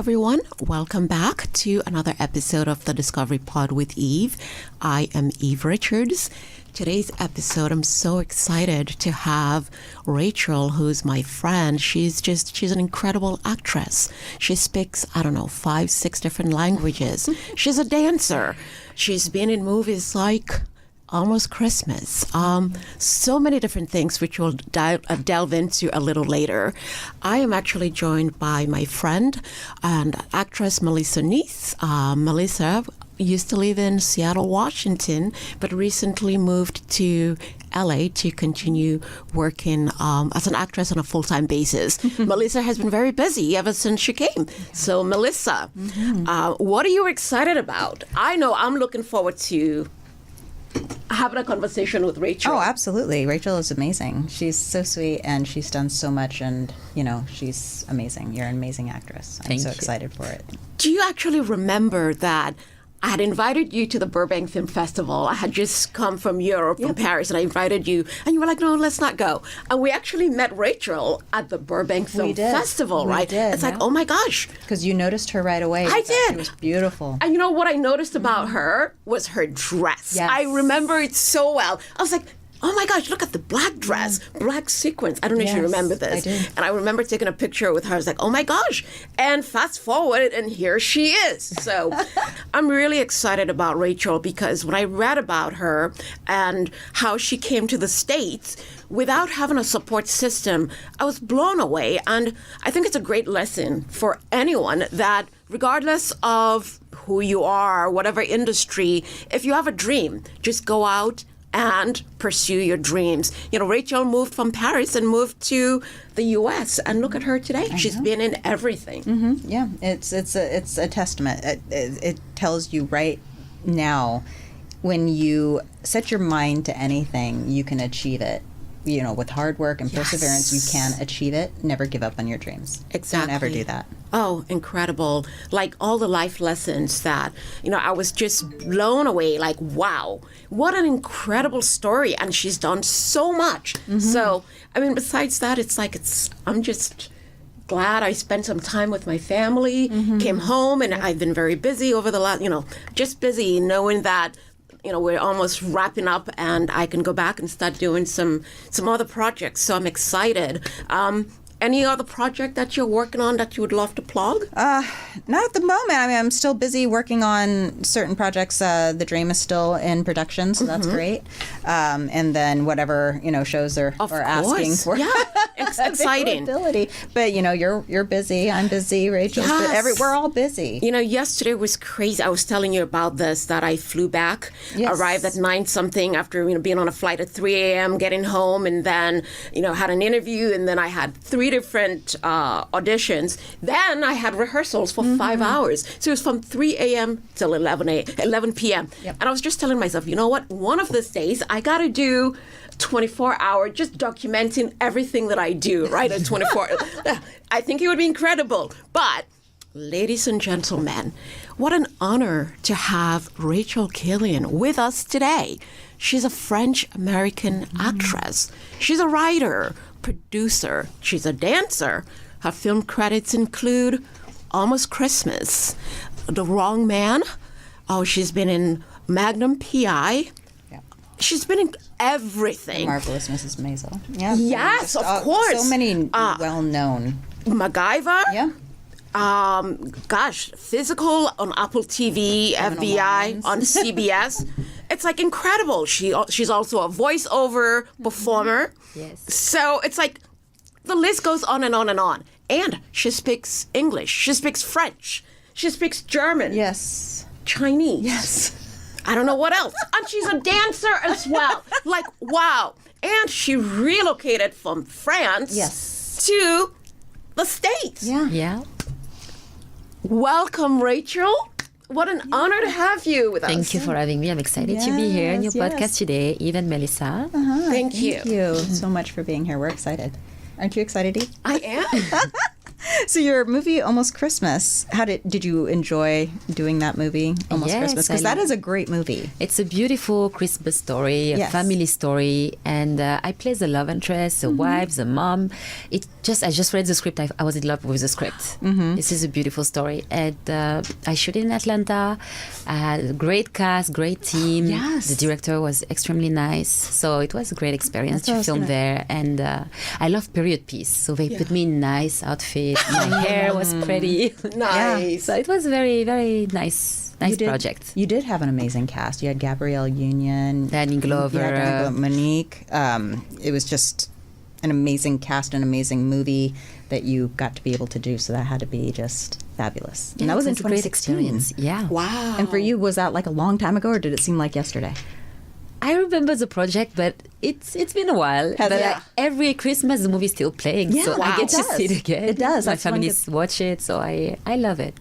everyone. Welcome back to another episode of the Discovery Pod with Eve. I am Eve Richards. Today's episode, I'm so excited to have Rachel, who's my friend. She's an incredible actress. She speaks, 5, 6 different languages. She's a dancer. She's been in movies like Almost Christmas. So many different things, which we'll delve into a little later. I am actually joined by my friend and actress Melissa Neese. Melissa used to live in Seattle, Washington, but recently moved to LA to continue working as an actress on a full-time basis. Melissa has been very busy ever since she came. So Melissa, what are you excited about? I know I'm looking forward to having a conversation with Rachel. Oh, absolutely. Rachel is amazing. She's so sweet and she's done so much and, she's amazing. You're an amazing actress. I'm so excited for it. Do you actually remember that I had invited you to the Burbank Film Festival? I had just come from Europe, from Paris, and I invited you. And you were like, no, let's not go. And we actually met Rachel at the Burbank Film Festival, right? It's like, oh my gosh. Because you noticed her right away. I did. She was beautiful. And you know what I noticed about her was her dress. Yes. I remember it so well. I was like, oh my gosh, look at the black dress, black sequins. I don't know if you remember this. I do. And I remember taking a picture with her. I was like, oh my gosh. And fast forward, and here she is. So I'm really excited about Rachel because when I read about her and how she came to the States without having a support system, I was blown away. And I think it's a great lesson for anyone that regardless of who you are, whatever industry, if you have a dream, just go out and pursue your dreams. Rachel moved from Paris and moved to the U.S. and look at her today. She's been in everything. Mm-hmm. Yeah, it's a testament. It tells you right now when you set your mind to anything, you can achieve it. With hard work and perseverance, you can achieve it. Never give up on your dreams. Exactly. Don't ever do that. Oh, incredible. Like all the life lessons that, I was just blown away. Like, wow, what an incredible story. And she's done so much. So, besides that, I'm just glad I spent some time with my family, came home, and I've been very busy over the last, just busy knowing that we're almost wrapping up and I can go back and start doing some other projects. So I'm excited. Any other project that you're working on that you would love to plug? Not at the moment. I'm still busy working on certain projects. The Dream is still in production, so that's great. And then whatever, shows are asking for. Yeah, it's exciting. But, you're busy. I'm busy. Rachel's busy. We're all busy. Yesterday was crazy. I was telling you about this, that I flew back, arrived at 9-something after, being on a flight at 3 a.m., getting home, and then, had an interview, and then I had 3 different auditions. Then I had rehearsals for 5 hours. So it was from 3 a.m. till 11 p.m. Yep. And I was just telling myself, you know what? One of these days, I got to do 24-hour, just documenting everything that I do, right? At 24. I think it would be incredible. But, ladies and gentlemen, what an honor to have Rachel Kylian with us today. She's a French-American actress. She's a writer, producer. She's a dancer. Her film credits include Almost Christmas, The Wrong Man. Oh, she's been in Magnum P.I. Yeah. She's been in everything. Marvelous Mrs. Maisel. Yeah. Yes, of course. So many well-known. MacGyver. Yeah. Physical on Apple TV, FBI on CBS. It's like incredible. She's also a voiceover performer. Yes. So it's like the list goes on and on and on. And she speaks English. She speaks French. She speaks German. Yes. Chinese. Yes. I don't know what else. And she's a dancer as well. Like, wow. And she relocated from France to the States. Yeah. Yeah. Welcome, Rachel. What an honor to have you with us. Thank you for having me. I'm excited to be here in your podcast today, Eve and Melissa. Thank you. Thank you so much for being here. We're excited. Aren't you excited, Eve? I am. So your movie Almost Christmas, did you enjoy doing that movie Almost Yes, Christmas? Because that is a great movie. It's a beautiful Christmas story, a family story, and I play the love interest, the wife, the mom. I just read the script. I was in love with the script. This is a beautiful story, and I shot it in Atlanta. I had a great cast, great team. Yes. The director was extremely nice, so it was a great experience to film there. And I love period piece, so they put me in nice outfit. My hair was pretty. Nice. So it was a very, very nice project. You did have an amazing cast. You had Gabrielle Union, Danny Glover, Monique. It was just an amazing cast, an amazing movie that you got to be able to do. So that had to be just fabulous. And that was in a great 2016. experience. Yeah. Wow. And for you, was that like a long time ago, or did it seem like yesterday? I remember the project, but it's been a while. Every Christmas the movie's still playing, so I get to see it again. It does. My family watch it, so I love it.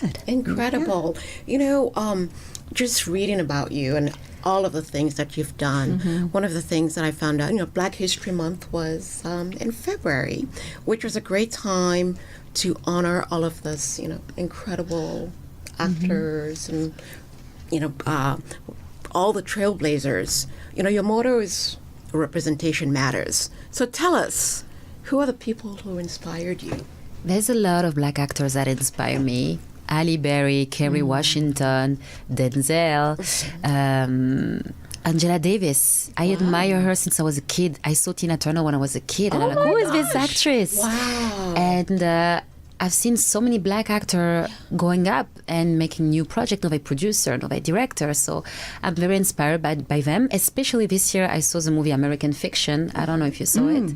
Good. Incredible. You know, just reading about you and all of the things that you've done, one of the things that I found out, Black History Month was in February, which was a great time to honor all of this, incredible actors and, all the trailblazers. Your motto is representation matters. So tell us, who are the people who inspired you? There's a lot of black actors that inspire me. Halle Berry, Kerry Washington, Denzel, Angela Davis. I admire her since I was a kid. I saw Tina Turner when I was a kid, and I'm like, who is this actress? Wow. And I've seen so many black actors going up and making new projects, novel producer, novel director. So I'm very inspired by them. Especially this year, I saw the movie American Fiction. I don't know if you saw it.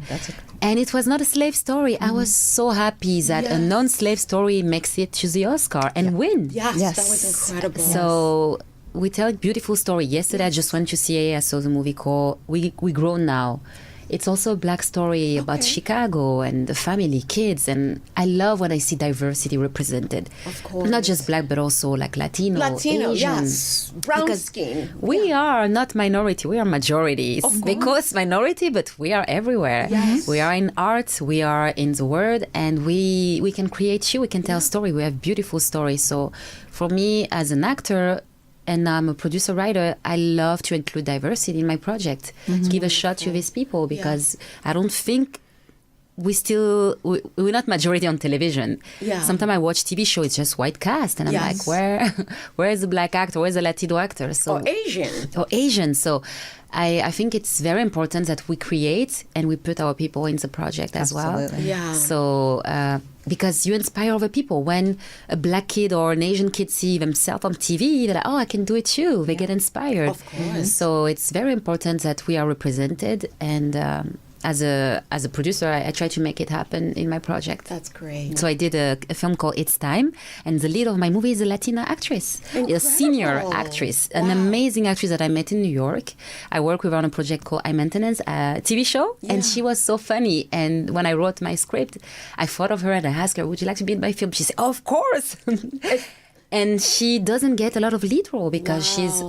And it was not a slave story. I was so happy that a non-slave story makes it to the Oscar and win. Yes, that was incredible. So we tell a beautiful story. Yesterday, I just went to see I saw the movie called We Grown Now. It's also a black story about Chicago and the family, kids. And I love when I see diversity represented. Of course. Not just black, but also like Latino, Asian. Yes. Brown skin. We are not minority, we are majorities. They call us minority, but we are everywhere. Yes. We are in art, we are in the world, and we can create we can tell story. We have beautiful stories. So for me as an actor, and I'm a producer writer, I love to include diversity in my project, give a shot to these people, because I don't think we're not majority on television. Yeah. Sometimes I watch TV show, it's just white cast, and I'm like, where is the black actor, where is the Latino actor? So, or Asian. So I think it's very important that we create and we put our people in the project as well. Yeah. So because you inspire other people. When a black kid or an Asian kid see themselves on TV, they're like, oh, I can do it too. They get inspired. Of course. So it's very important that we are represented, and as a producer, I try to make it happen in my project. That's great. So I did a film called It's Time, and the lead of my movie is a Latina actress, a senior actress, an amazing actress that I met in New York. I worked with her on a project called High Maintenance, a TV show, and she was so funny. And when I wrote my script, I thought of her and I asked her, would you like to be in my film? She said, of course. And she doesn't get a lot of lead role because she's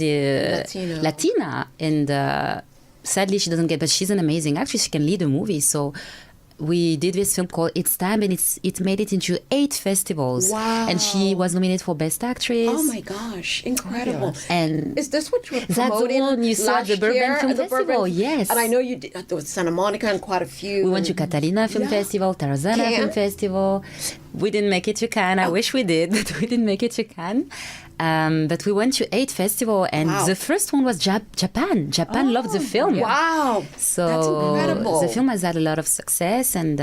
a Latina, and sadly she doesn't get, but she's an amazing actress. She can lead a movie. So we did this film called It's Time, and it made it into 8 festivals. Wow. And she was nominated for Best Actress. Oh my gosh, incredible. And is this what you were that's the promoting one you saw at the Bourbon Film Festival? Yes. And I know you did there was Santa Monica and quite a few. We went to Catalina Film Festival, Tarzana Film Festival. We didn't make it to Cannes. I wish we did, but we didn't make it to Cannes. But we went to 8 festivals, and the first one was Japan. Japan loved the film. Wow. So that's incredible. The film has had a lot of success, and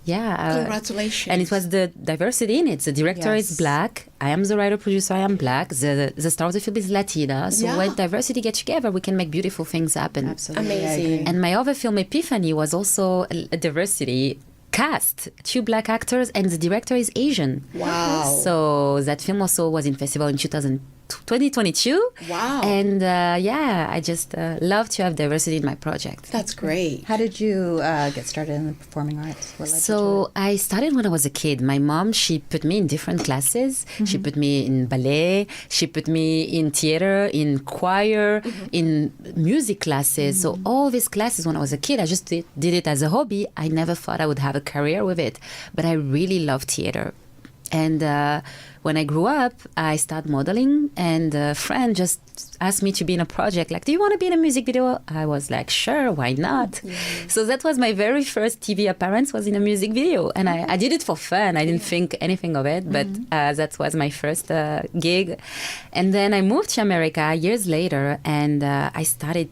congratulations. And it was the diversity in it. The director is black. I am the writer-producer. I am black. The star of the film is Latina. So when diversity gets together, we can make beautiful things happen. Absolutely. Amazing. And my other film, Epiphany, was also a diversity cast, 2 black actors, and the director is Asian. Wow. So that film also was in festival in 2010. 2022. Wow. And I just love to have diversity in my project. That's great. How did you get started in the performing arts? What led you to it? So I started when I was a kid. My mom, she put me in different classes. She put me in ballet. She put me in theater, in choir, in music classes. So all these classes when I was a kid, I just did it as a hobby. I never thought I would have a career with it. But I really love theater. And when I grew up, I started modeling, and a friend just asked me to be in a project. Like, do you want to be in a music video? I was like, sure, why not? So that was my very first TV appearance, was in a music video. And I did it for fun. I didn't think anything of it, but that was my first gig. And then I moved to America years later, and I started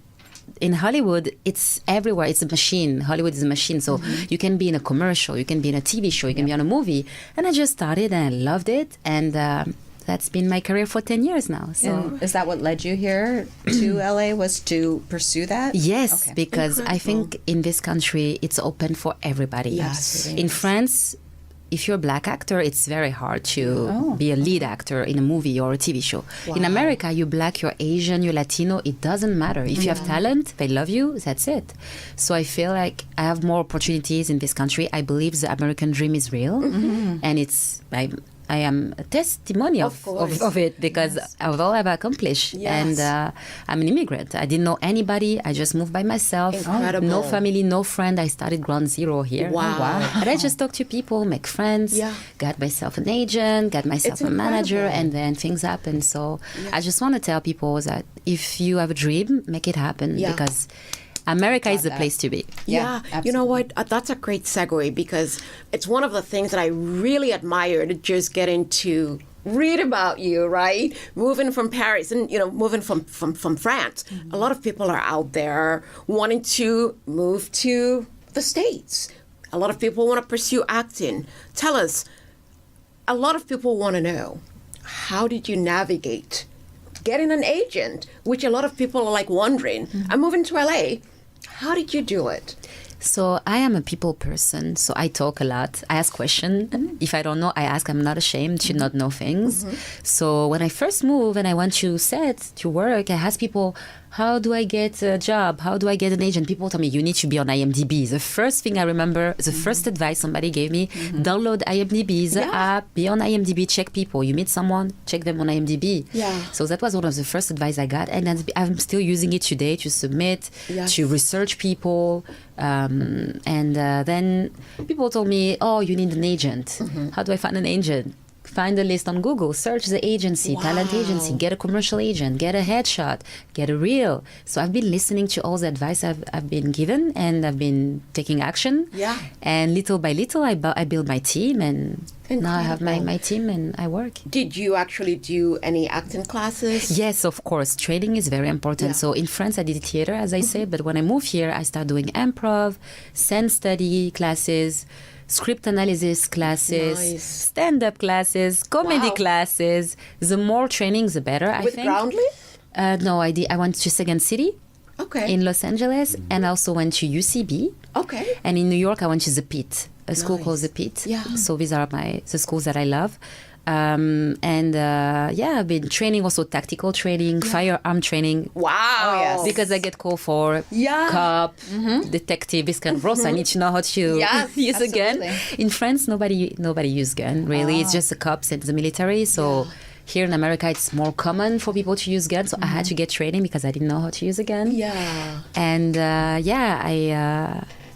in Hollywood. It's everywhere. It's a machine. Hollywood is a machine. So you can be in a commercial, you can be in a TV show, you can be on a movie. And I just started and I loved it. And that's been my career for 10 years now. So And is that what led you here to LA, was to pursue that? yes, Okay. because I think in this country, it's open for everybody. Yes. In France, if you're a black actor, it's very hard to be a lead actor in a movie or a TV show. In America, you're black, you're Asian, you're Latino, it doesn't matter. If you have talent, they love you, that's it. So I feel like I have more opportunities in this country. I believe the American dream is real. And it's... I am a testimony of it, because of all I've accomplished. Yes. And I'm an immigrant. I didn't know anybody. I just moved by myself. Incredible. No family, no friend. I started ground zero here. Wow. And I just talk to people, make friends, got myself an agent, got myself a manager, and then things happen. So I just want to tell people that if you have a dream, make it happen, because America is the place to be. Yeah, you know what? That's a great segue, because it's one of the things that I really admired just getting to read about you, right? Moving from Paris and, moving from France. A lot of people are out there wanting to move to the States. A lot of people want to pursue acting. Tell us, a lot of people want to know, how did you navigate getting an agent, which a lot of people are like wondering. I'm moving to LA. How did you do it? So I am a people person, so I talk a lot. I ask questions. If I don't know, I ask. I'm not ashamed to not know things. So when I first moved and I went to set to work, I asked people, how do I get a job? How do I get an agent? People tell me, you need to be on IMDb. The first thing I remember, the first advice somebody gave me, download IMDb, the app, be on IMDb, check people. You meet someone, check them on IMDb. So that was one of the first advice I got. And I'm still using it today to submit, to research people. And then people told me, oh, you need an agent. How do I find an agent? Find a list on Google, search the agency, talent agency, get a commercial agent, get a headshot, get a reel. So I've been listening to all the advice I've been given, and I've been taking action. And little by little, I build my team, and now I have my team and I work. Did you actually do any acting classes? Yes, of course. Training is very important. So in France, I did theater, as I said, but when I moved here, I started doing improv, scene study classes, script analysis classes, stand-up classes, comedy classes. The more training, the better, I think. With Groundly? No, I went to Second City in Los Angeles, and also went to UCB. And in New York, I went to the Pit, a school called the Pit. So these are the schools that I love. I've been training also tactical training, firearm training. Wow. Because I get called for cop, detective, this kind of roles. I need to know how to use a gun. In France, nobody use gun, really. It's just the cops and the military. So here in America, it's more common for people to use guns. So I had to get training because I didn't know how to use a gun. And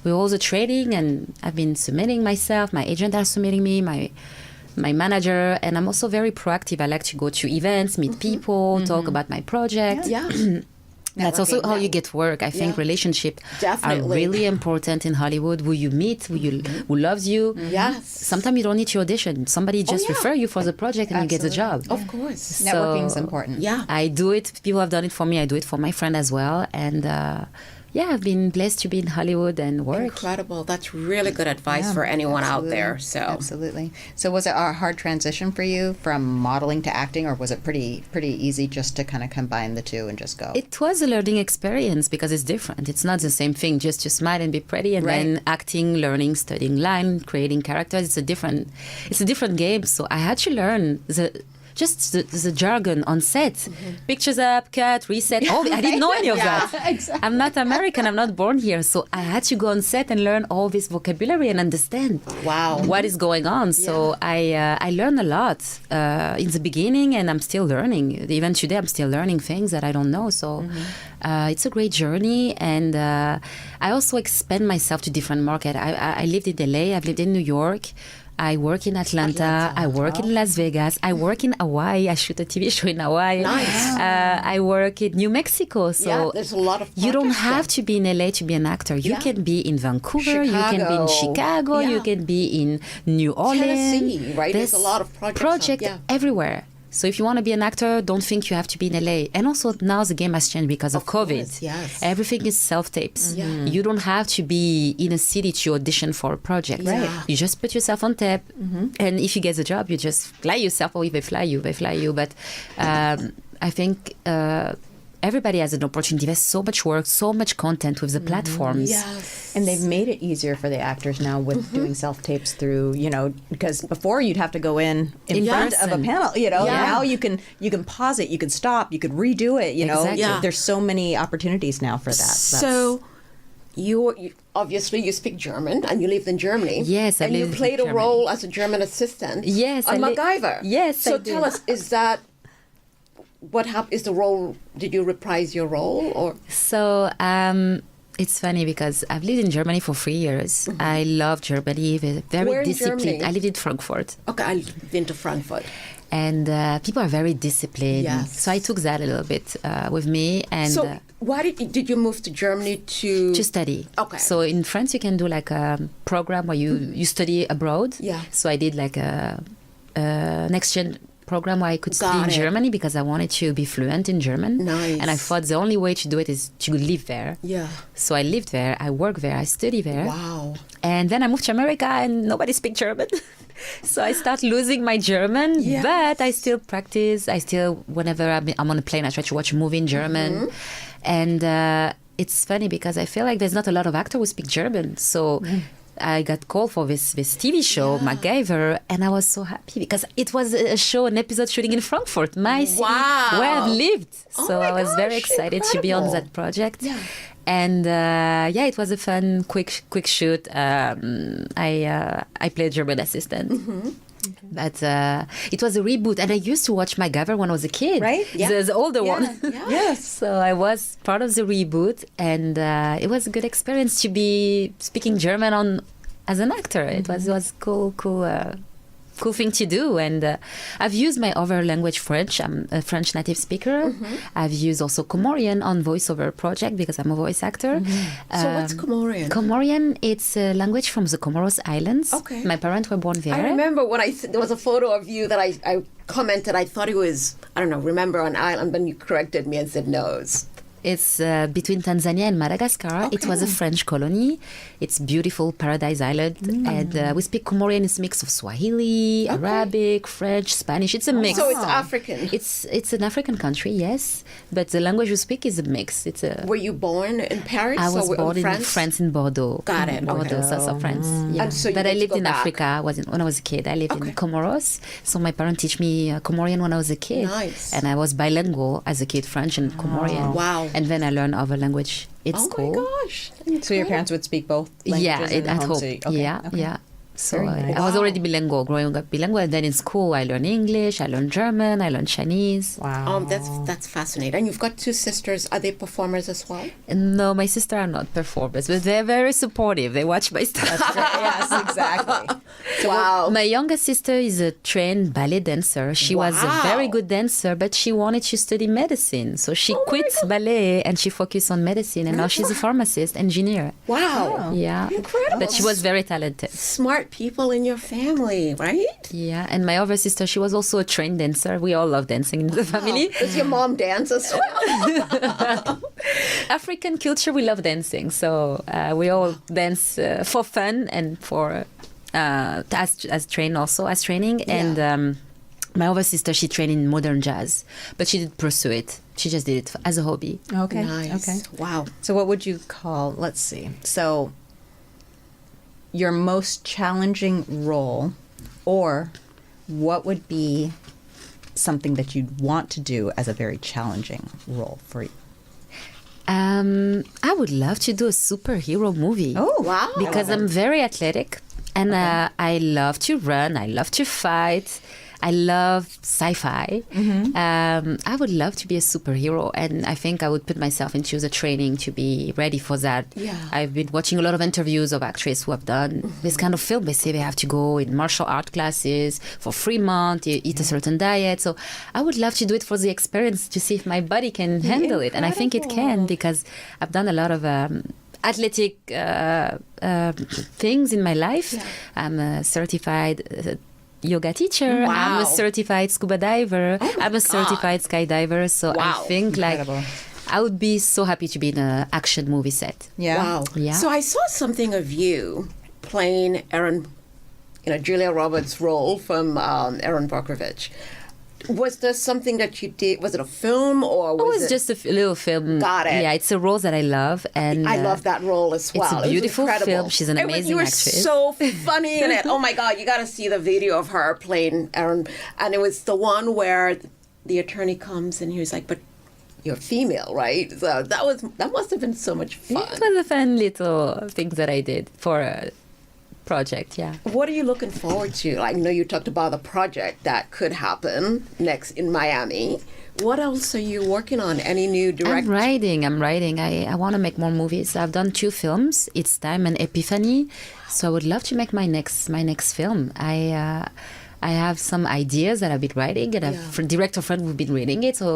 we all the training, and I've been submitting myself. My agent are submitting me, my manager, and I'm also very proactive. I like to go to events, meet people, talk about my project. That's also how you get work. I think relationships are really important in Hollywood. Who you meet, who loves you. Sometimes you don't need to audition. Somebody just refer you for the project and you get the job. Of course. Networking is important. I do it. People have done it for me. I do it for my friend as well. And I've been blessed to be in Hollywood and work. Incredible. That's really good advice for anyone out there. So Absolutely. So was it a hard transition for you from modeling to acting, or was it pretty easy just to kind of combine the two and just go? It was a learning experience because it's different. It's not the same thing, just to smile and be pretty, and then acting, learning, studying line, creating characters. It's a different game. So I had to learn just the jargon on set. Pictures up, cut, reset. Oh, I didn't know any of that. Exactly. I'm not American. I'm not born here. So I had to go on set and learn all this vocabulary and understand what is going on. So I learned a lot in the beginning, and I'm still learning. Even today, I'm still learning things that I don't know. So it's a great journey. And I also expand myself to different markets. I lived in LA. I've lived in New York. I work in Atlanta. I work in Las Vegas. I work in Hawaii. I shoot a TV show in Hawaii. Nice. I work in New Mexico. So there's a lot of you don't projects have there. to be in LA to be an actor. You can be in Vancouver. You can be in Chicago. You can be in New Orleans. Tennessee, right? There's a lot of projects. Everywhere. So if you want to be an actor, don't think you have to be in LA. And also now the game has changed because of COVID. course, yes. Everything is self-tapes. You don't have to be in a city to audition for a project. Right. You just put yourself on tape. And if you get the job, you just fly yourself, or if they fly you. But I think everybody has an opportunity. There's so much work, so much content with the platforms. Yes. And they've made it easier for the actors now with doing self-tapes through, because before you'd have to go in front of a person. panel, now you can pause it, you can stop, you could redo it, Exactly. Yeah. There's so many opportunities now for that. So you obviously you speak German and you lived in Germany. Yes, I and you lived in played a Germany. role as a German assistant. Yes, on I li- MacGyver. Yes, So I did. tell us, is that what happened? Is the role? Did you reprise your role or? So it's funny because I've lived in Germany for 3 years. I love Germany. They're very Where in disciplined. Germany? I lived in Frankfurt. Okay, I've been to Frankfurt. And people are very disciplined. Yes. So I took that a little bit with me. And So why did you move to Germany to? to study. Okay. So in France, you can do like a program where you study abroad. Yeah. So I did like a next gen program where I could study Got in it. Germany because I wanted to be fluent in German. Nice. And I thought the only way to do it is to live there. Yeah. So I lived there, I worked there, I studied there. Wow. And then I moved to America and nobody speaks German. So I start losing my German, Yes. but I still practice. I still, whenever I'm on a plane, I try to watch a movie in German. And it's funny because I feel like there's not a lot of actors who speak German. So I got called for this TV show, MacGyver, and I was so happy because it was a show, an episode shooting in Frankfurt, my city, Wow. where I've lived. Oh So my I was very gosh, excited to be on incredible. that project. Yeah. And it was a fun, quick shoot. I played German assistant. But it was a reboot, and I used to watch MacGyver when I was a kid. Right? Yeah. The older one. Yes. So I was part of the reboot, and it was a good experience to be speaking German as an actor. It was cool thing to do. And I've used my other language, French. I'm a French native speaker. I've used also Comorian on voiceover project because I'm a voice actor. So what's Comorian? Comorian, it's a language from the Comoros Islands. Okay. My parents were born there. I remember when there was a photo of you that I commented. I thought it was, I don't know, remember an island, then you corrected me and said nose. It's between Tanzania and Madagascar. It was a French colony. It's beautiful paradise island. And we speak Comorian. It's a mix of Swahili, Arabic, French, Spanish. It's a mix. So it's African. It's an African country, yes. But the language we speak is a mix. It's a. Were you born in Paris? I was or born in France? France, in Bordeaux. Got it, Bordeaux, okay. south of France. Yeah. And so you but get I to lived go in back. Africa. When I was a kid. I lived in Comoros. So my parents teach me Comorian when I was a kid. Nice. And I was bilingual as a kid, French and Comorian. Wow. And then I learned other language in school. Oh my gosh. So your parents would speak both Yeah, languages at home. so okay, Yeah, okay. yeah. So Very nice. I was already bilingual, growing up bilingual. And then in school, I learned English, I learned German, I learned Chinese. Wow. That's fascinating. And you've got two sisters. Are they performers as well? And no, my sister are not performers, but they're very supportive. They watch my stuff. Yes, exactly. Wow. My youngest sister is a trained ballet dancer. She was a very good dancer, but she wanted to study medicine. So she quit ballet and she focused on medicine. And now she's a pharmacist, engineer. Wow. Yeah. Incredible. But she was very talented. Smart people in your family, right? Yeah. And my other sister, she was also a trained dancer. We all love dancing in the family. Does your mom dance as well? African culture, we love dancing. So we all dance for fun and for as train also as training. And my other sister, she trained in modern jazz, but she didn't pursue it. She just did it as a hobby. Okay. Nice. Okay. Wow. So what would you call, let's see. So your most challenging role, or what would be something that you'd want to do as a very challenging role for you? I would love to do a superhero movie. Oh, Wow. Because I'm very athletic and I love to run. I love to fight. I love sci-fi. I would love to be a superhero, and I think I would put myself into the training to be ready for that. Yeah. I've been watching a lot of interviews of actors who have done this kind of film. They say they have to go in martial art classes for 3 months, eat a certain diet. So I would love to do it for the experience to see if my body can handle it. And I think it can, because I've done a lot of athletic things in my life. Yeah. I'm a certified yoga teacher. Wow. I'm a certified scuba diver. Oh my I'm a God. certified skydiver. So Wow. I think Incredible. I would be so happy to be in an action movie set. Yeah. Wow. Yeah. So I saw something of you playing Aaron, Julia Roberts' role from Aaron Brockovich. Was there something that you did? Was it a film or It was was just a little film. Got it. Yeah, it's a role that I love, and I love that role as well. It's a It was beautiful incredible. film. She's an amazing You were actress. so funny in it. Oh my God, you got to see the video of her playing Aaron. And it was the one where the attorney comes and he was like, "But you're female, right?" So that must have been so much fun. It was a fun little thing that I did for a project. Yeah. What are you looking forward to? I know you talked about a project that could happen next in Miami. What else are you working on? Any new direct? I'm writing. I want to make more movies. I've done 2 films, It's Time and Epiphany. So I would love to make my next film. I have some ideas that I've been writing, and a director friend who've been reading it. So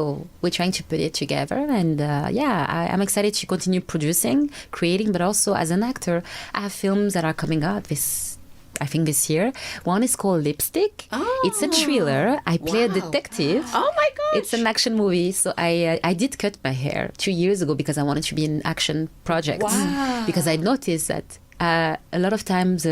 we're trying to put it together. And I'm excited to continue producing, creating, but also as an actor, I have films that are coming out this year. One is called Lipstick. Oh, it's a thriller. I play a wow. detective. Oh my gosh. It's an action movie. So I did cut my hair 2 years ago because I wanted to be in action projects. Wow. Because I noticed that a lot of times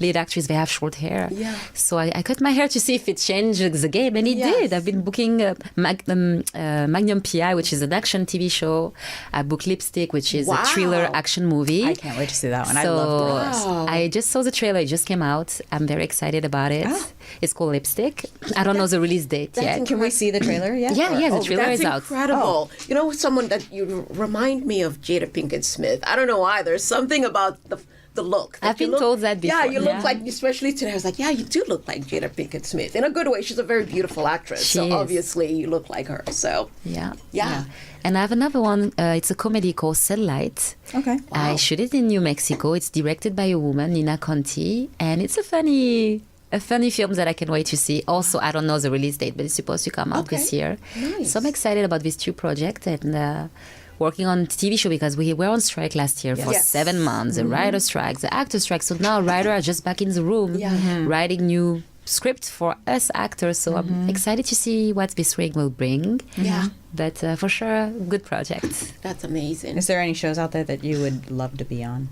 lead actors, they have short hair. Yeah. So I cut my hair to see if it changes the game, and it Yes. did. I've been booking Magnum P.I, which is an action TV show. I booked Lipstick, which is Wow. a thriller action movie. I can't wait to see that one. I So love thrillers. Wow. I just saw the trailer. It just came out. I'm very excited about it. Oh. It's called Lipstick. I don't know the release date yet. Can we see the trailer yet? Yeah, yeah, the trailer That's is out. incredible. You know, someone that you remind me of Jada Pinkett Smith. I don't know why. There's something about the look. that I've you been look- told that Yeah, before, you look yeah. like, especially today, I was like, yeah, you do look like Jada Pinkett Smith. In a good way. She's a very beautiful actress. She so is. obviously you look like her. So, Yeah. yeah. And I have another one. It's a comedy called Satellite. Okay. I shoot it in New Mexico. It's directed by a woman, Nina Conti, and it's a funny film that I can wait to see. Also, I don't know the release date, but it's supposed to come out this Okay. year. Nice. So I'm excited about these 2 projects and working on TV show because we were on strike last year for Yes. 7 months. The writer strike, the actor strike. So now writers are just back in the room writing new scripts for us actors. So I'm excited to see what this ring will bring. Yeah. But for sure, good project. That's amazing. Is there any shows out there that you would love to be on?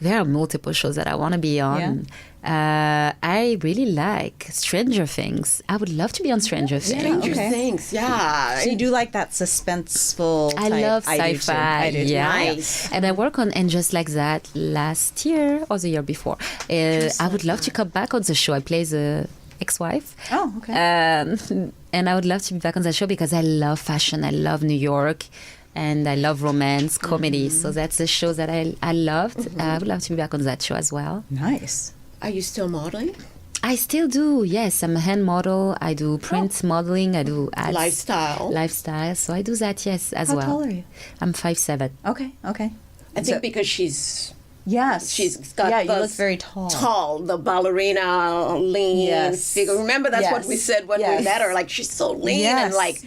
There are multiple shows that I want to be on. I really like Stranger Things. I would love to be on Stranger Things. Stranger okay. Things, yeah. So you do like that suspenseful I type? love do too. sci-fi. I do too. Yeah. Nice. And I work on And Just Like That last year or the year before. I would love to come back on the show. I play the ex-wife. Oh, okay. And I would love to be back on that show because I love fashion. I love New York. And I love romance, comedy. So that's a show that I loved. I would love to be back on that show as well. Nice. Are you still modeling? I still do, yes. I'm a hand model. I do print modeling. I do ads. Lifestyle. So I do that, yes, as How well. tall are you? I'm 5'7". Okay. I think So- because she's Yes. got Yeah, you the look very tall. tall, the ballerina lean Yes. figure. Remember, that's what we Yes. said when we Yes. met her. Like, she's so lean Yes. and like,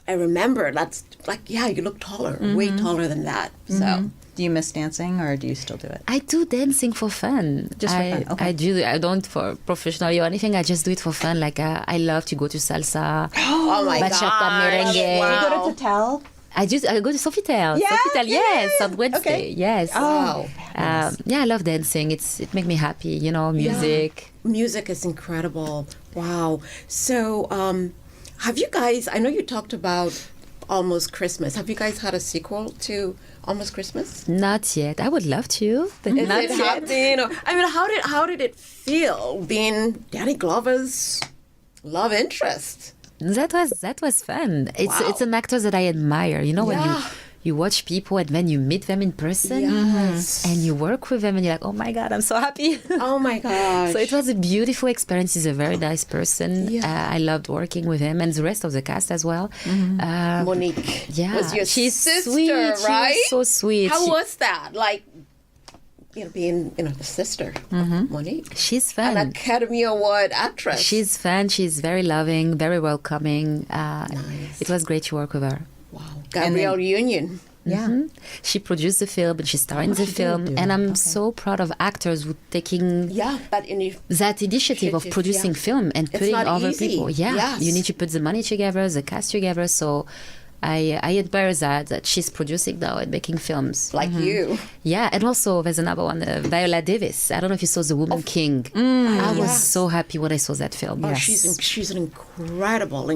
I remember that's like, yeah, you look taller, way taller than that. So, Do you miss dancing or do you still do it? I do dancing for fun. Just for fun, okay. I do. I don't for professionally or anything. I just do it for fun. Like I love to go to salsa, oh my bachata, gosh, merengue. wow. You go to Tatel? I go to Sofitel. Yeah, Sofitel, yeah, yes, yeah. on Wednesday. Okay. Yes. Wow. Yeah, I love dancing. It makes me happy. You know, music. Music is incredible. Wow. So, have you guys? I know you talked about Almost Christmas. Have you guys had a sequel to Almost Christmas? Not yet. I would love to. But Is not it yet. happening? Or, I mean, how did it feel being Danny Glover's love interest. That was fun. It's an actor that I admire. You know, when you watch people and then you meet them in person and you work with them and you're like, oh my God, I'm so happy. Oh my gosh. So it was a beautiful experience. He's a very nice person. I loved working with him and the rest of the cast as well. Monique was your she's sister, sweet. right? She was so sweet. How was that? Like, being, the sister of Monique. She's fun. An Academy Award actress. She's fun. She's very loving, very welcoming. Nice. It was great to work with her. Wow. Gabrielle Union. Yeah. She produced the film and she starred in the film. And I'm so proud of actors who taking that initiative of producing film and putting other people. Yeah. Yes. You need to put the money together, the cast together. So I admire that she's producing now and making films. Like you. Yeah, and also there's another one, Viola Davis. I don't know if you saw The Woman King. I was so happy when I saw that film. Oh, she's an incredible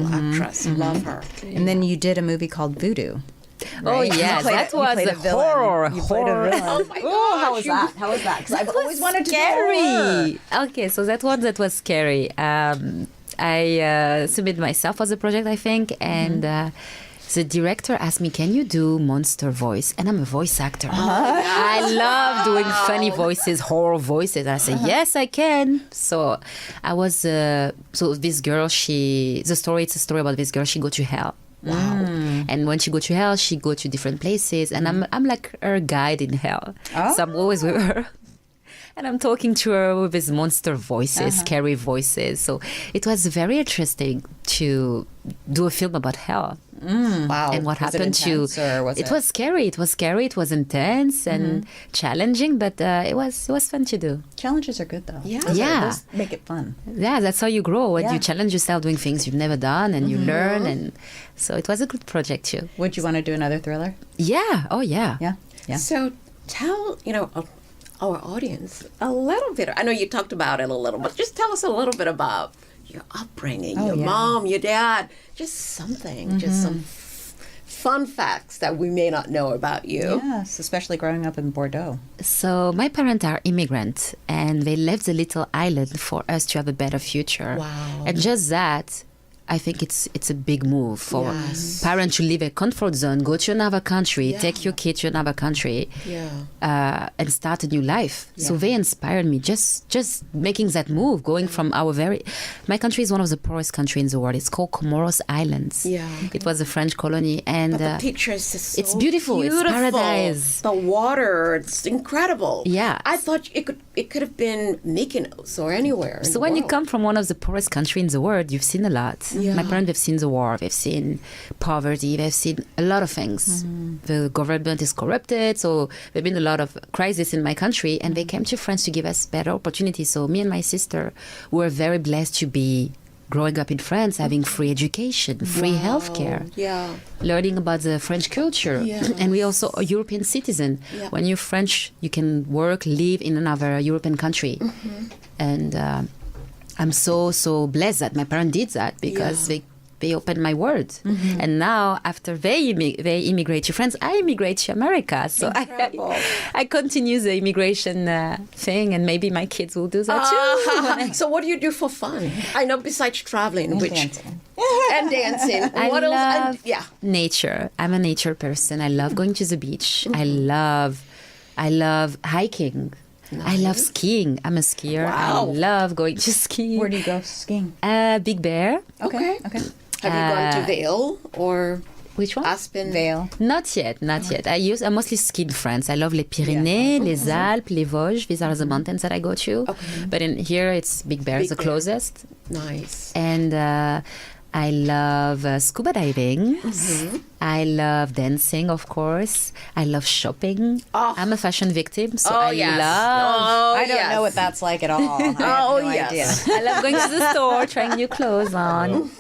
actress. Love her. And then you did a movie called Voodoo. Oh right? yes, that was a horror. Oh my God! How was that? How was that? Because I've always wanted to do scary. Okay, so that one that was scary. I submitted myself for the project, I think, and the director asked me, "Can you do monster voice?" And I'm a voice actor. I love doing funny voices, horror voices. I said, "Yes, I can." So I was. So this girl, it's a story about this girl. She go to hell. Wow. And when she go to hell, she go to different places, and I'm like her guide in hell. So I'm always with her. And I'm talking to her with these monster voices, scary voices. So it was very interesting to do a film about hell. Wow. And what happened to it was scary. It was scary. It was intense and challenging, but it was fun to do. Challenges are good though. Yeah. Those make it fun. Yeah, that's how you grow. When you challenge yourself doing things you've never done and you learn, and so it was a good project too. Would you want to do another thriller? Yeah. Oh yeah. Yeah. So tell, our audience a little bit. I know you talked about it a little, but just tell us a little bit about your upbringing, your mom, your dad, just something, just some fun facts that we may not know about you. Yes, especially growing up in Bordeaux. So my parents are immigrants, and they left the little island for us to have a better future. Wow. And just that, I think it's a big move for parents to leave a comfort zone, go to another country, take your kid to another country, and start a new life. So they inspired me just making that move, going from my country is one of the poorest countries in the world. It's called Comoros Islands. Yeah. It was a French colony, and But the pictures is so it's beautiful. It's paradise. The water, it's incredible. Yeah. I thought it could have been Mykonos or anywhere. So when you come from one of the poorest countries in the world, you've seen a lot. Yeah. My parents have seen the war, they've seen poverty, they've seen a lot of things. The government is corrupted, so there've been a lot of crisis in my country, and they came to France to give us better opportunities. So me and my sister were very blessed to be growing up in France, having free education, free healthcare, learning about the French culture. And we also are European citizen. When you're French, you can work, live in another European country. And I'm so blessed that my parents did that, because they opened my world. And now, after they immigrate to France, I immigrate to America. So I continue the immigration thing, and maybe my kids will do that too. So what do you do for fun? I know besides traveling, And dancing. And dancing. What I else? love nature. I'm a nature person. I love going to the beach. I love hiking. Nice. I love skiing. I'm a skier. Wow. I love going to ski. Where do you go skiing? Big Bear. Okay. Have you gone to Vail or which one? Aspen? Vail. Not yet. I mostly ski in France. I love les Pyrénées, les Alpes, les Vosges. These are the mountains that I go to. But in here, it's Big Bear, the closest. Nice. And I love scuba diving. I love dancing, of course. I love shopping. I'm a fashion victim, so I don't know what that's like at all. I have no idea. I love going to the store, trying new clothes on.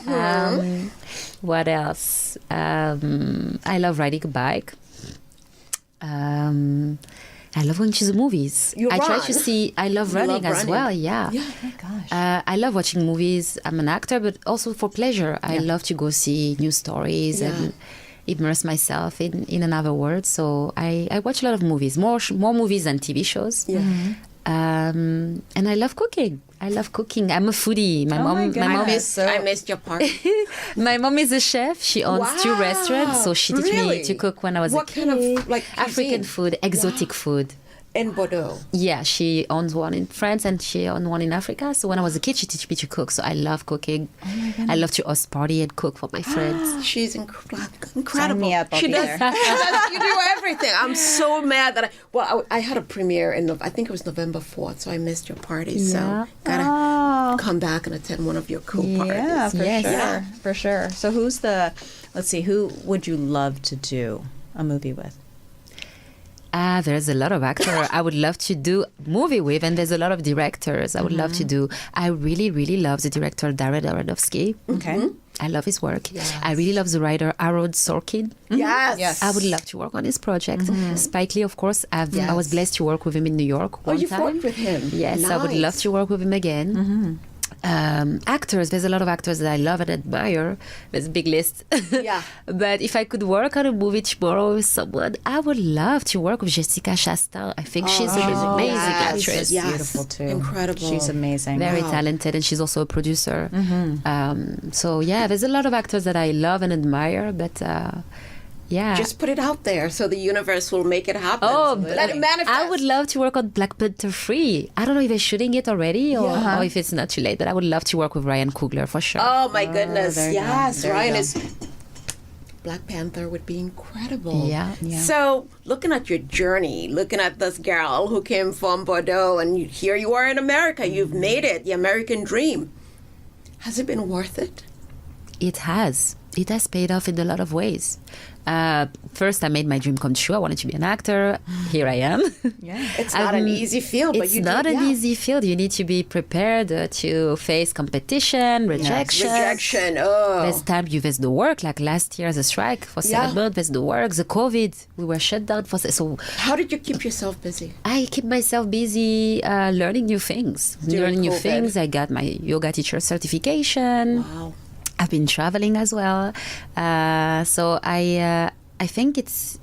What else? I love riding a bike. I love going to the movies. I love running as well. Yeah. Oh my gosh. I love watching movies. I'm an actor, but also for pleasure. I love to go see new stories and immerse myself in another world. So I watch a lot of movies, more movies than TV shows. And I love cooking. I'm a foodie. I missed your part. My mom is a chef. She owns 2 restaurants, so she taught me to cook when I was a kid. What kind of African cuisine? food, exotic food. In Bordeaux. Yeah, she owns one in France and she owned one in Africa. So when I was a kid, she taught me to cook. So I love cooking. I love to host party and cook for my friends. She's incredible. Sign me up, I'll She be does. there. You do everything. I'm so mad that I had a premiere in I think it was November 4th, so I missed your party. So gotta come back and attend one of your cool parties. Yeah, for Yes. sure. Yeah. For sure. So who would you love to do a movie with? There's a lot of actors I would love to do movie with, and there's a lot of directors I would love to do. I really, really love the director Darren Aronofsky. Okay. I love his work. I really love the writer Aaron Sorkin. Yes. I would love to work on his project. Spike Lee, of course. I was blessed to work with him in New York one you've time. worked with him. Yes, I would Nice. love to work with him again. Actors, there's a lot of actors that I love and admire. There's a big list. Yeah. But if I could work on a movie tomorrow with someone, I would love to work with Jessica Chastain. I think she's an amazing actress. Yes. Beautiful too. Incredible. She's amazing. Very talented, and she's also a producer. So yeah, there's a lot of actors that I love and admire, but Just put it out there so the universe will make it happen. Oh, let it manifest. I would love to work on Black Panther 3. I don't know if they're shooting it already or if it's not too late, but I would love to work with Ryan Coogler for sure. Oh my goodness! there you go. Yes, There you Ryan go. is. Black Panther would be incredible. Yeah. So, looking at your journey, looking at this girl who came from Bordeaux, and here you are in America. You've made it, the American dream. Has it been worth it? It has. It has paid off in a lot of ways. First, I made my dream come true. I wanted to be an actor. Here I am. Yeah. It's not an easy field, but It's you not did, an easy field. You need to be prepared to face competition, rejection. Rejection. Oh. There's time you face the work, like last year, the strike for 7 months, there's the work, the COVID, we were shut down for so. How did you keep yourself busy? I keep myself busy learning new things. During COVID. I got my yoga teacher certification. Wow. I've been traveling as well. So I think it's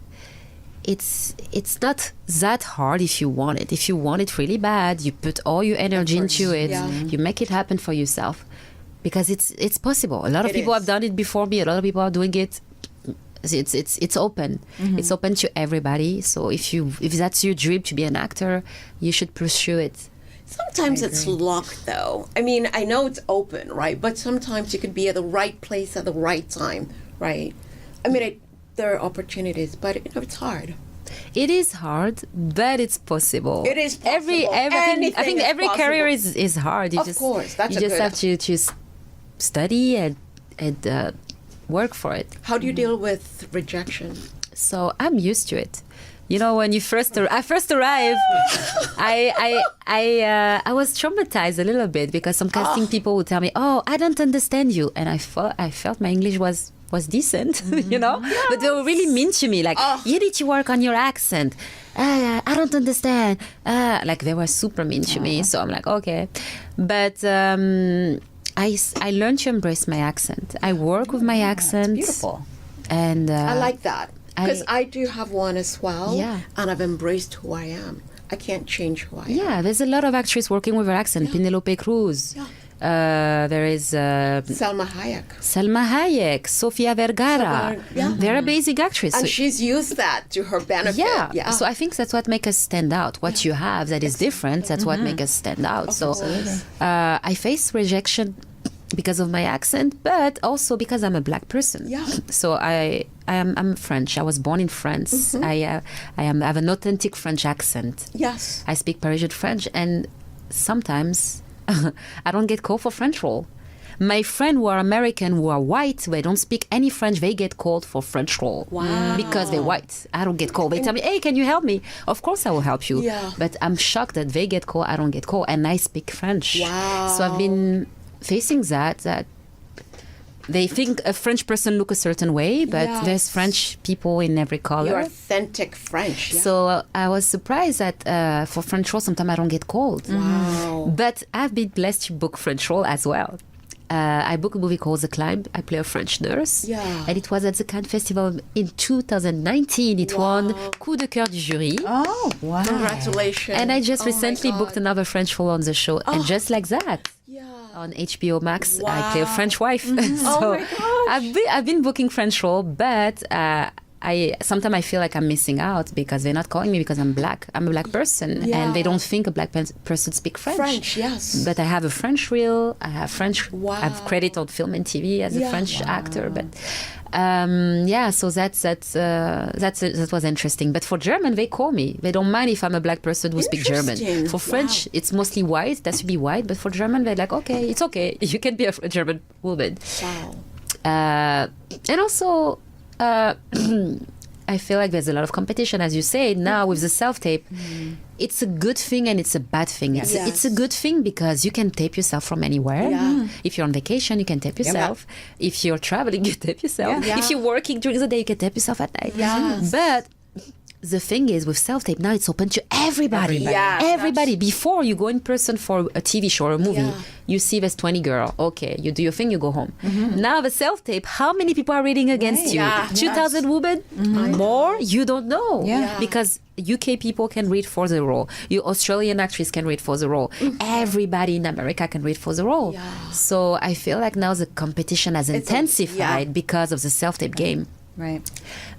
not that hard if you want it. If you want it really bad, you put all your energy into it. Yeah. You make it happen for yourself, because it's possible. A lot of It people is. have done it before me. A lot of people are doing it. It's open. It's open to everybody. So if that's your dream to be an actor, you should pursue it. Sometimes it's luck, though. I mean, I know it's open, right? But sometimes you could be at the right place at the right time, right? I mean, there are opportunities, but it's hard. It is hard, but it's possible. It is possible. Everything. Anything I think is every possible. career is hard. Of course, that's you a just good- have to study and work for it. How do you deal with rejection? So I'm used to it. You know, when I first arrived, I was traumatized a little bit, because some casting people would tell me, "Oh, I don't understand you," and I felt my English was decent, you know. But they were really mean to me, like, "You need to work on your accent." I don't understand. Like, they were super mean to me. So I'm like, okay, but. I learned to embrace my accent. I work with my accent. Beautiful. And I like that. Because I do have one as well. Yeah. And I've embraced who I am. I can't change who I am. yeah, there's a lot of actresses working with her accent. Penelope Cruz. Yeah. There is Salma Hayek. Selma Hayek, Sofia Vergara. Yeah. They're amazing actresses. And she's used that to her benefit. yeah. So I think that's what makes us stand out. What you have that is different, that's what makes us stand out. So I face rejection because of my accent, but also because I'm a black person. Yeah. So I'm French. I was born in France. I have an authentic French accent. Yes. I speak Parisian French, and sometimes I don't get called for French role. My friends who are American, who are white, they don't speak any French, they get called for French role. Wow. Because they're white. I don't get called. They tell me, "Hey, can you help me?" Of course I will help you. Yeah. But I'm shocked that they get called, I don't get called, and I speak French. Wow. So I've been facing that they think a French person look a certain way, but Yes. there's French people in every color. You're authentic French. Yeah. So I was surprised that for French role, sometimes I don't get called. Wow. But I've been blessed to book French role as well. I booked a movie called The Climb. I play a French nurse. Yeah. And it was at the Cannes Festival in 2019. It won Coup de cœur du jury. Oh, wow. Congratulations. And I just Oh my recently God. booked another French role on the show. And just like that, Yeah. on HBO Max, I Wow. play a French wife. so Oh my gosh. I've been booking French role, but I sometimes I feel like I'm missing out because they're not calling me because I'm black. I'm a black person, Yeah. and they don't think a black person speak French. French, yes. But I have a French reel. I have French. Wow. I have credit on film and TV as a Yeah. French actor. But so that was interesting. But for German, they call me. They don't mind if I'm a black person who speaks German. Interesting. For French, it's mostly white. That should be white. But for German, they're like, okay, it's okay. You can be a German woman. Wow. And also, I feel like there's a lot of competition, as you say, now with the self-tape. It's a good thing and it's a bad thing. It's a good thing because you can tape yourself from anywhere. Yeah. If you're on vacation, you can tape yourself. If you're traveling, you tape yourself. Yeah. If you're working during the day, you can tape yourself at night. Yes. But the thing is, with self-tape, now it's open to everybody. Yes, Everybody. Before you go in person for a TV show or a movie, Yeah. you see there's 20 girl. Okay, you do your thing, you go home. Now the self-tape, how many people are reading against you? Yeah. 2,000 women? More? You don't know. Yeah. Because UK people can read for the role. Your Australian actress can read for the role. Everybody in America can read for the role. Yeah. So I feel like now the competition has intensified because of the self-tape game. Right.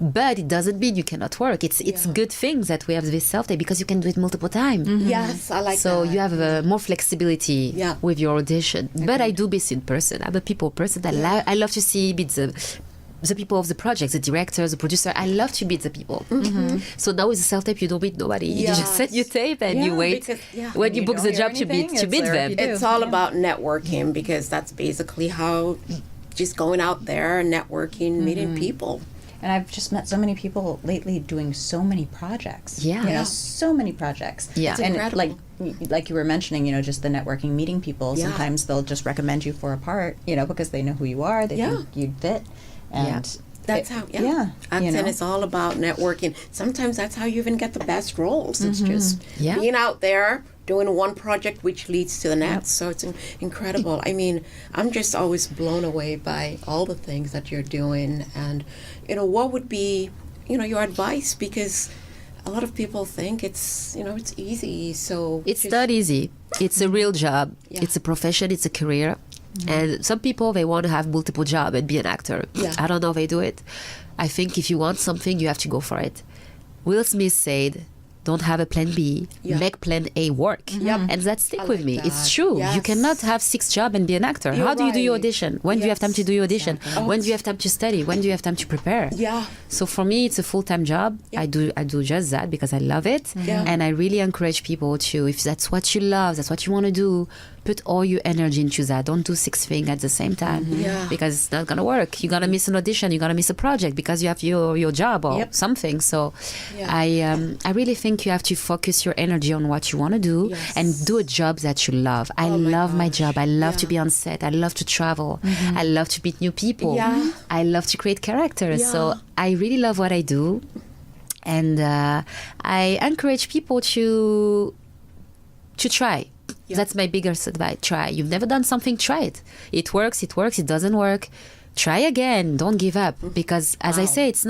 But it doesn't mean you cannot work. It's good things that we have this self-tape because you can do it multiple times. Yes, I like So that. you have more flexibility Yeah. with your audition. But I do miss in person. I'm a people person. I love to see the people of the project, the directors, the producer. I love to meet the people. So now with the self-tape, you don't meet nobody. You just set your tape and you wait because- when you You book don't the hear job to anything, meet it's there them. if you do. It's all about networking because that's basically how just going out there and networking, meeting people. And I've just met so many people lately doing so many projects. Yeah. You know, Yeah. so many projects. Yeah. It's And incredible. like you were mentioning, you know, just the networking, meeting people. Yeah. Sometimes they'll just recommend you for a part, you know, because they know who you are, they think you'd fit. And That's how, you Acting know. is all about networking. Sometimes that's how you even get the best roles. It's just Yeah. being out there, doing one project which leads to the next. So it's incredible. I mean, I'm just always blown away by all the things that you're doing. And, you know, what would be, you know, your advice? Because a lot of people think it's, you know, it's easy. So It's just- not easy. It's a real job. Yeah. It's a profession. It's a career. And some people, they want to have multiple jobs and be an actor. Yeah. I don't know if they do it. I think if you want something, you have to go for it. Will Smith said, don't have a plan B, Yeah. make plan A work. And that stick I with like me. that. It's true. You Yes. cannot have 6 jobs and be an actor. You're How do you do your right. audition? When do you have time to do your audition? When do you have time to study? When do you have time to prepare? Yeah. So for me, it's a full-time job. Yeah. I do just that because I love it. Yeah. And I really encourage people to, if that's what you love, that's what you want to do, put all your energy into that. Don't do 6 things at the same time Yeah. because it's not going to work. You're going to miss an audition. You're going to miss a project because you have your job or something. So Yeah. I really think you have to focus your energy on what you want to do Yes. and do a job that you love. I Oh my love my gosh. job. I love to Yeah. be on set. I love to travel. I love to meet new people. Yeah. I love to create characters. Yeah. So I really love what I do. And I encourage people to try. Yeah. That's my biggest advice. Try. You've never done something, try it. It works, it doesn't work. Try again. Don't give up. Because as I say, it's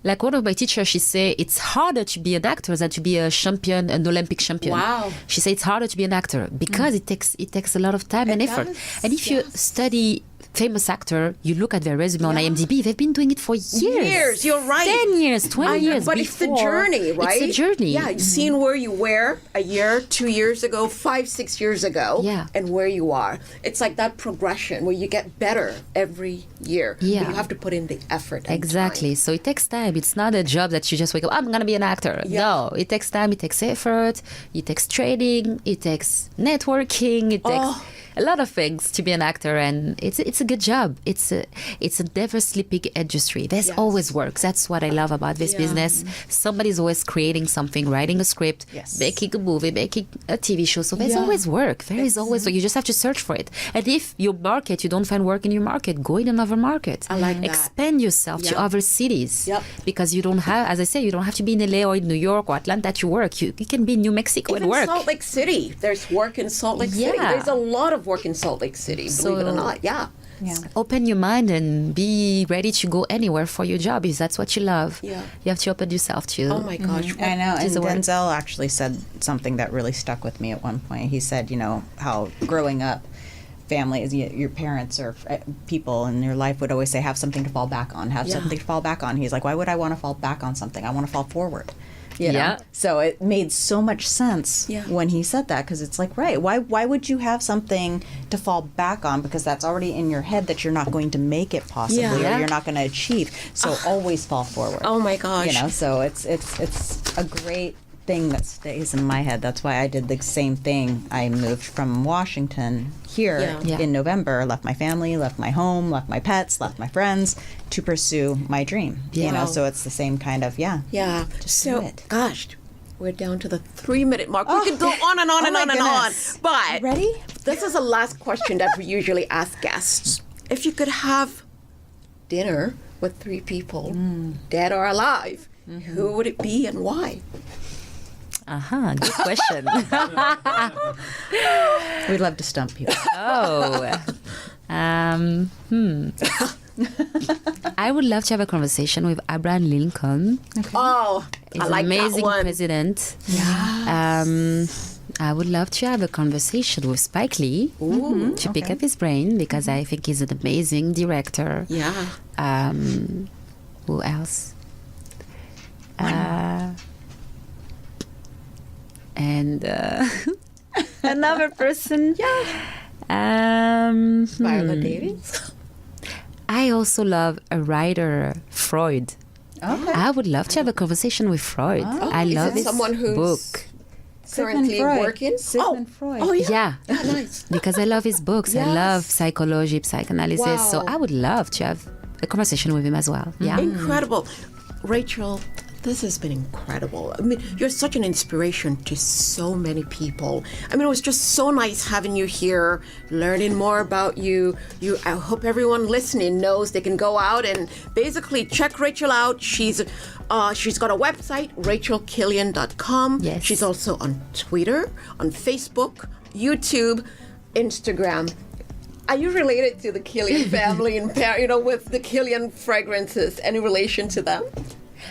like one of my teachers, she say it's harder to be an actor than to be a champion, an Olympic champion. Wow. She said it's harder to be an actor because it takes a lot of time and effort. does, And if you yes. study famous actor, you look at their resume on IMDb, they've been doing it for years. You're right. 10 years, 20 years. But it's the before. journey, right? It's a journey. Yeah, you've seen where you were a year, 2 years ago, 5, 6 years ago, Yeah. and where you are. It's like that progression where you get better every year. Yeah. But you have to put in the effort. And Exactly. So it takes time. It's not a job that you just wake up, I'm going to be an actor. Yeah. No, it takes time. It takes effort. It takes training. It takes networking. It takes a lot of things to be an actor. And it's a good job. It's a never sleeping industry. There's Yes. always work. That's what I love about this Yeah. business. Somebody's always creating something, writing a script, Yes. making a movie, making a TV show. So there's Yeah. always work. There is always work. You just have to search for it. And if your market, you don't find work in your market, go in another market. I like that. Expand yourself to Yep. other cities. Yep. Because you don't have, as I say, you don't have to be in LA or in New York or Atlanta to work. You can be in New Mexico Even and work. Salt Lake City. There's work in Salt Lake City. Yeah. There's a lot of of work in Salt Lake City, believe it or not. Yeah. Yeah. Open your mind and be ready to go anywhere for your job if that's what you love. Yeah. You have to open yourself to. Oh my gosh. I know. And is the word. Denzel actually said something that really stuck with me at one point. He said, you know, how growing up, families, your parents or people in your life would always say, have something to fall back on, have something to fall back on. He's like, why would I want to fall back on something? I want to fall forward. You know? Yeah. So it made so much sense Yeah. when he said that, because it's like, right, why would you have something to fall back on, because that's already in your head that you're not going to make it possibly Yeah. or you're not going to achieve. So always fall forward. Oh my gosh. You know, so it's a great thing that stays in my head. That's why I did the same thing. I moved from Washington here Yeah. in November, left my family, left my home, left my pets, left my friends to pursue my dream. Yeah. You know, so it's the same kind of, Yeah. Just do So, it. gosh, we're down to the 3-minute mark. We could go on and on Oh and my on and on. goodness. But Ready? this is the last question that we usually ask guests. If you could have dinner with 3 people, dead or alive, who would it be and why? Good question. We'd love to stump people. I would love to have a conversation with Abraham Lincoln. Oh, He's I like an amazing that one. president. I would love to have a conversation with Spike Lee to pick up his brain, because I think he's an amazing director. Yeah. Who else? And another person. Viola Davis. I also love a writer, Freud. Okay. I would love to have a conversation with Freud. I is love it his someone who's book. currently working? Sigmund Freud. Oh, yeah. Yeah, Nice. because I love his books. I love psychology, psychoanalysis. So Wow. I would love to have a conversation with him as well. Yeah. Incredible. Rachel, this has been incredible. I mean, you're such an inspiration to so many people. I mean, it was just so nice having you here, learning more about you. I hope everyone listening knows they can go out and basically check Rachel out. She's got a website, rachelkylian.com. Yes. She's also on Twitter, on Facebook, YouTube, Instagram. Are you related to the Kylian family and with the Kylian fragrances? Any relation to them?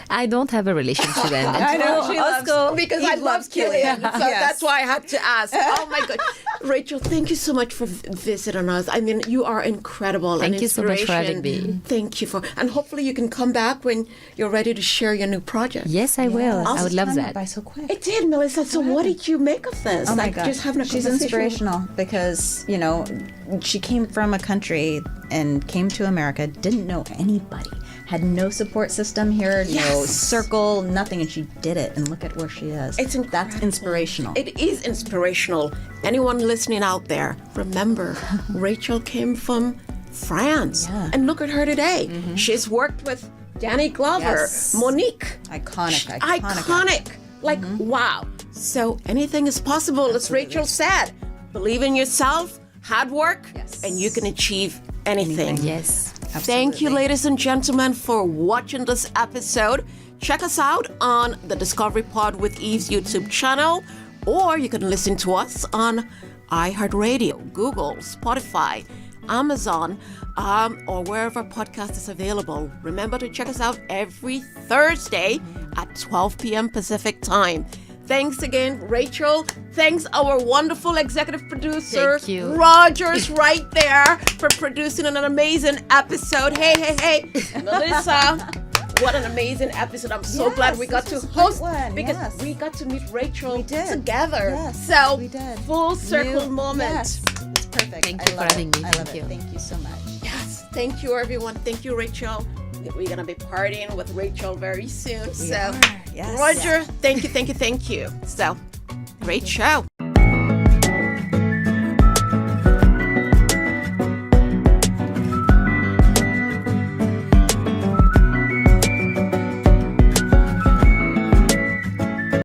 I don't have a relation to them. I know. She loves, Because I love Kylian. So that's why I had to ask. Oh my God. Rachel, thank you so much for visiting us. I mean, you are incredible. Thank you so much for having me. Thank you and hopefully you can come back when you're ready to share your new project. Yes, I will. I would love Time went that. by so quick. It did, Melissa. So what did you make of this? Oh my Like, God. just having a She's conversation. inspirational because, you know, she came from a country and came to America, didn't know anybody, had no support system here, no circle, nothing, and she did it. And look at where she is. It's incredible. That's inspirational. It is inspirational. Anyone listening out there, remember, Rachel came from France. Yeah. And look at her today. She's worked with Danny Glover, Yes. Monique. Iconic. Like, wow. So anything is possible, as Rachel said. Believe in yourself, hard work, and you can achieve anything. Yes. Thank you, ladies and gentlemen, for watching this episode. Check us out on the Discovery Pod with Eve's YouTube channel, or you can listen to us on iHeartRadio, Google, Spotify, Amazon, or wherever podcast is available. Remember to check us out every Thursday at 12 p.m. Pacific time. Thanks again, Rachel. Thanks our wonderful executive producer, Thank you. Rogers, right there, for producing an amazing episode. Hey, Melissa. What an amazing episode. I'm so glad we got to this was a great host one, because yes. we got to meet Rachel did. together. Yes, so we did. full circle moment. Yes. It's perfect. Thank you I for love having it. me. I love Thank it. you. Thank you so much. Yes. Thank you, everyone. Thank you, Rachel. We're going to be partying with Rachel very soon. are. Yes. Roger, thank you. So, great show.